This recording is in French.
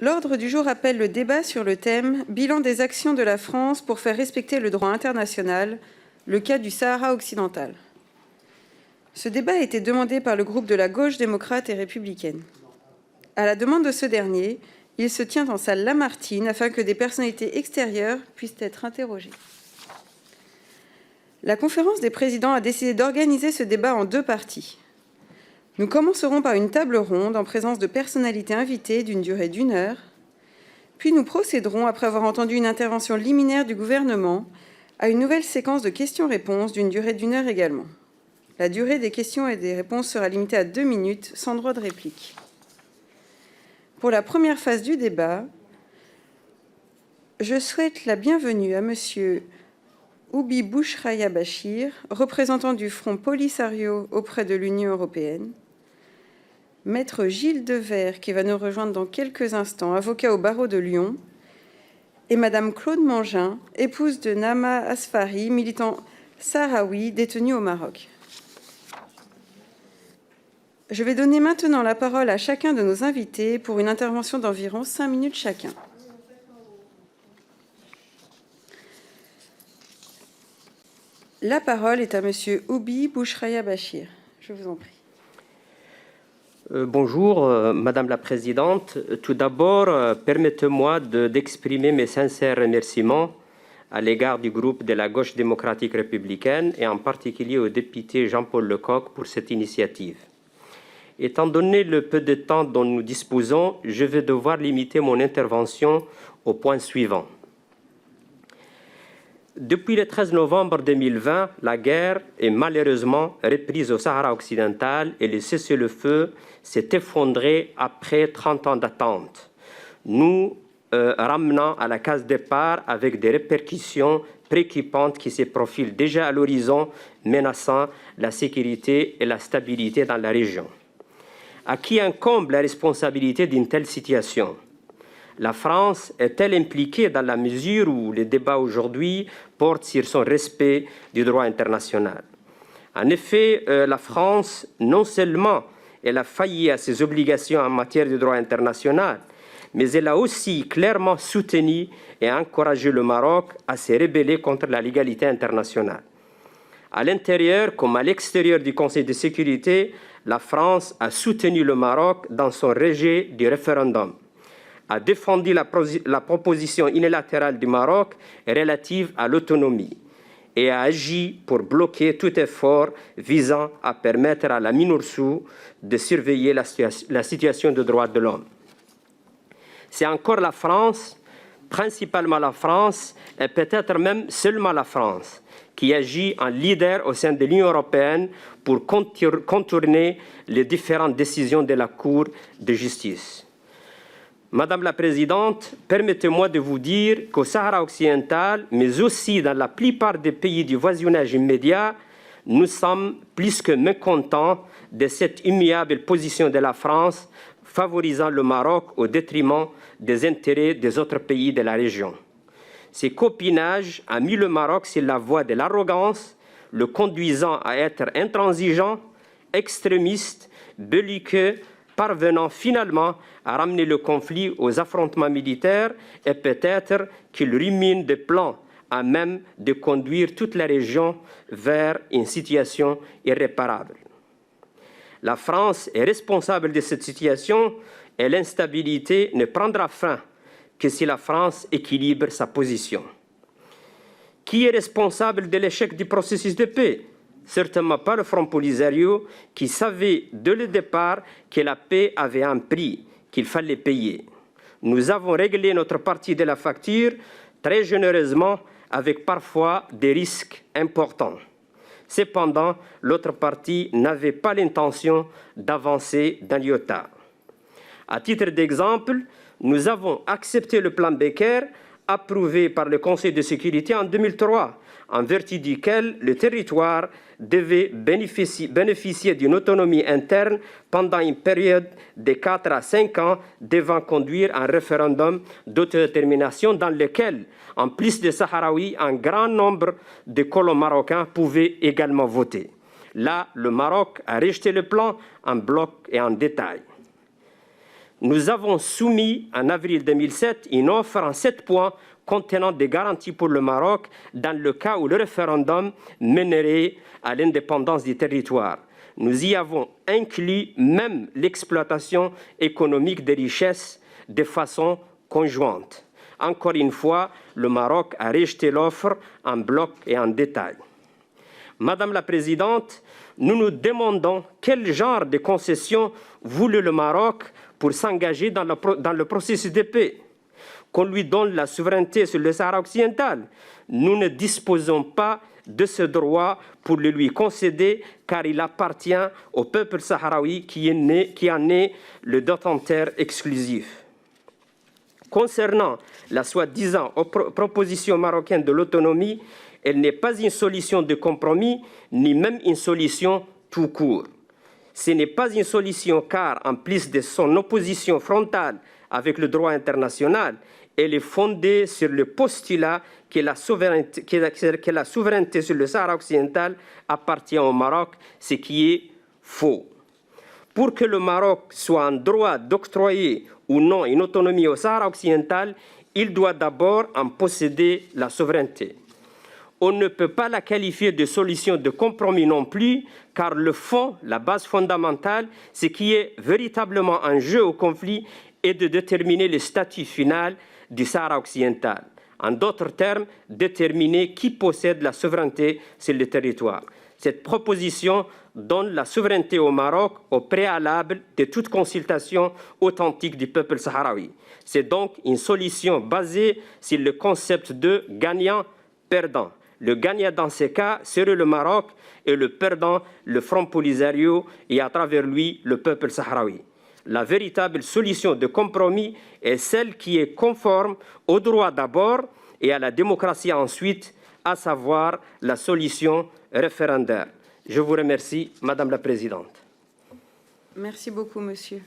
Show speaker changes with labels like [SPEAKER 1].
[SPEAKER 1] L'ordre du jour appelle le débat sur le thème « Bilan des actions de la France pour faire respecter le droit international, le cas du Sahara occidental ». Ce débat a été demandé par le groupe de la gauche démocrate et républicaine. À la demande de ce dernier, il se tient en salle Lamartine afin que des personnalités extérieures puissent être interrogées. La conférence des présidents a décidé d'organiser ce débat en 2 parties. Nous commencerons par une table ronde en présence de personnalités invitées d'une durée d'1 heure, puis nous procéderons, après avoir entendu une intervention liminaire du gouvernement, à une nouvelle séquence de questions-réponses d'une durée d'1 heure également. La durée des questions et des réponses sera limitée à 2 minutes, sans droit de réplique. Pour la première phase du débat, je souhaite la bienvenue à Monsieur Oubi Bouchraya Bachir, représentant du Front Polisario auprès de l'Union européenne, Maître Gilles Devers, qui va nous rejoindre dans quelques instants, avocat au barreau de Lyon, et Madame Claude Mangin, épouse de Nama Asfari, militant sahraoui détenu au Maroc. Je vais donner maintenant la parole à chacun de nos invités pour une intervention d'environ 5 minutes chacun. La parole est à Monsieur Oubi Bouchraya Bachir. Je vous en prie.
[SPEAKER 2] Bonjour, Madame la Présidente. Tout d'abord, permettez-moi d'exprimer mes sincères remerciements à l'égard du groupe de la gauche démocratique républicaine et en particulier au député Jean-Paul Lecoq pour cette initiative. Étant donné le peu de temps dont nous disposons, je vais devoir limiter mon intervention au point suivant. Depuis le 13 novembre 2020, la guerre est malheureusement reprise au Sahara occidental et le cessez-le-feu s'est effondré après 30 ans d'attente, nous ramenant à la case départ avec des répercussions préoccupantes qui se profilent déjà à l'horizon, menaçant la sécurité et la stabilité dans la région. À qui incombe la responsabilité d'une telle situation ? La France est-elle impliquée dans la mesure où le débat aujourd'hui porte sur son respect du droit international? En effet, la France, non seulement elle a failli à ses obligations en matière de droit international, mais elle a aussi clairement soutenu et encouragé le Maroc à se rebeller contre la légalité internationale. À l'intérieur comme à l'extérieur du Conseil de sécurité, la France a soutenu le Maroc dans son rejet du référendum, a défendu la proposition unilatérale du Maroc relative à l'autonomie et a agi pour bloquer tout effort visant à permettre à la MINURSO de surveiller la situation des droits de l'homme. C'est encore la France, principalement la France, et peut-être même seulement la France, qui agit en leader au sein de l'Union européenne pour contourner les différentes décisions de la Cour de justice. Madame la Présidente, permettez-moi de vous dire qu'au Sahara occidental, mais aussi dans la plupart des pays du voisinage immédiat, nous sommes plus que mécontents de cette immuable position de la France, favorisant le Maroc au détriment des intérêts des autres pays de la région. Ce copinage a mis le Maroc sur la voie de l'arrogance, le conduisant à être intransigeant, extrémiste, belliqueux, parvenant finalement à ramener le conflit aux affrontements militaires et peut-être qu'il rumine des plans à même de conduire toute la région vers une situation irréparable. La France est responsable de cette situation et l'instabilité ne prendra fin que si la France équilibre sa position. Qui est responsable de l'échec du processus de paix ? Certainement pas le Front Polisario qui savait dès le départ que la paix avait un prix qu'il fallait payer. Nous avons réglé notre partie de la facture très généreusement avec parfois des risques importants. Cependant, l'autre partie n'avait pas l'intention d'avancer d'un iota. À titre d'exemple, nous avons accepté le plan Becker approuvé par le Conseil de sécurité en 2003, en vertu duquel le territoire devait bénéficier d'une autonomie interne pendant une période de 4 à 5 ans devant conduire un référendum d'autodétermination dans lequel, en plus des Sahraouis, un grand nombre de colons marocains pouvaient également voter. Là, le Maroc a rejeté le plan en bloc et en détail. nous avons soumis en avril 2007 une offre en 7 points contenant des garanties pour le Maroc dans le cas où le référendum mènerait à l'indépendance du territoire. Nous y avons inclus même l'exploitation économique des richesses de façon conjointe. Encore une fois, le Maroc a rejeté l'offre en bloc et en détail. Madame la Présidente, nous nous demandons quel genre de concession voulait le Maroc pour s'engager dans le processus de paix. Qu'on lui donne la souveraineté sur le Sahara occidental. Nous ne disposons pas de ce droit pour le lui concéder, car il appartient au peuple sahraoui qui en est le détenteur exclusif. Concernant la soi-disant proposition marocaine de l'autonomie, elle n'est pas une solution de compromis, ni même une solution tout court. Ce n'est pas une solution car, en plus de son opposition frontale avec le droit international, elle est fondée sur le postulat que la souveraineté sur le Sahara occidental appartient au Maroc, ce qui est faux. Pour que le Maroc soit en droit d'octroyer ou non une autonomie au Sahara occidental, il doit d'abord en posséder la souveraineté. On ne peut pas la qualifier de solution de compromis non plus, car le fond, la base fondamentale, ce qui est véritablement en jeu au conflit, est de déterminer le statut final du Sahara occidental. En d'autres termes, déterminer qui possède la souveraineté sur le territoire. Cette proposition donne la souveraineté au Maroc au préalable de toute consultation authentique du peuple sahraoui. C'est donc une solution basée sur le concept de gagnant-perdant. Le gagnant dans ces cas serait le Maroc et le perdant, le Front Polisario et à travers lui le peuple sahraoui. La véritable solution de compromis est celle qui est conforme au droit d'abord et à la démocratie ensuite, à savoir la solution référendaire. Je vous remercie, Madame la Présidente.
[SPEAKER 1] Merci beaucoup, monsieur.